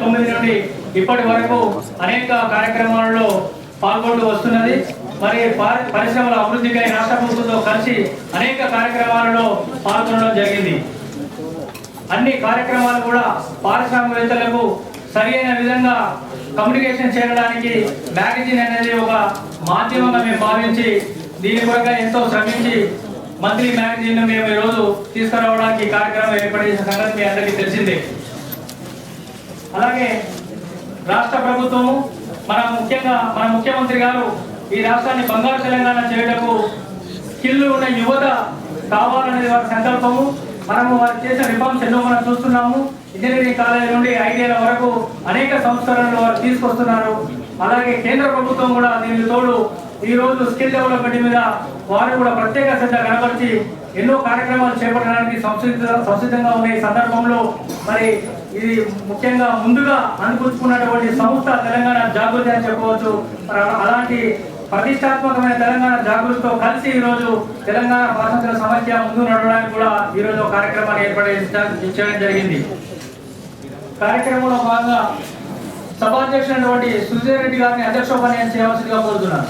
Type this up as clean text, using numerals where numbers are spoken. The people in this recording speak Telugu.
2009 నుండి ఇప్పటి వరకు అనేక కార్యక్రమాలలో పాల్గొంటూ వస్తున్నది. మరి పరిశ్రమల అభివృద్ధికై రాష్ట్ర ప్రభుత్వంతో కలిసి అనేక కార్యక్రమాలలో పాల్గొనడం జరిగింది. అన్ని కార్యక్రమాలు కూడా పారిశ్రామికవేత్తలకు సరైన విధంగా కమ్యూనికేషన్ చేయడానికి మ్యాగజైన్ అనేది ఒక మాధ్యమంగా మేము భావించి దీని కొరకు ఎంతో శ్రమించి మంత్లీ మ్యాగజైన్ మేము ఈరోజు తీసుకురావడానికి కార్యక్రమం ఏర్పాటు చేసిన సంగతి మీ అందరికీ తెలిసిందే. అలాగే రాష్ట్ర ప్రభుత్వము మన ముఖ్యమంత్రి గారు ఈ రాష్ట్రాన్ని బంగారు తెలంగాణ చేయటకు స్కిల్ ఉన్న యువత కావాలనేది వారి సంకల్పము. మనము వారు చేసిన రిఫార్మ్స్ ఎన్నో మనం చూస్తున్నాము. ఇంజనీరింగ్ కాలేజీ నుండి ఐటీఐల వరకు అనేక సంస్కరణలు వారు తీసుకొస్తున్నారు. అలాగే కేంద్ర ప్రభుత్వం కూడా దీనికి తోడు ఈ రోజు స్కిల్ డెవలప్మెంట్ మీద వారు కూడా ప్రత్యేక శ్రద్ధ కనబరిచి ఎన్నో కార్యక్రమాలు చేపట్టడానికి సంసిద్ధంగా ఉన్న ఈ సందర్భంలో మరి ఇది ముఖ్యంగా ముందుగా అందిపుచ్చుకున్నటువంటి సంస్థ తెలంగాణ జాగృతి అని చెప్పవచ్చు. అలాంటి ప్రతిష్టాత్మకమైన తెలంగాణ జాగృతితో కలిసి ఈరోజు తెలంగాణ స్వాతంత్ర సమైక్య ముందు నడవడానికి కూడా ఈరోజు కార్యక్రమాన్ని ఏర్పాటు చేయడం జరిగింది. కార్యక్రమంలో భాగంగా సభాధ్యక్షుడైనటువంటి సుధీర్ రెడ్డి గారిని అధ్యక్షోపన్యాసం చేయవలసిందిగా కోరుతున్నాను.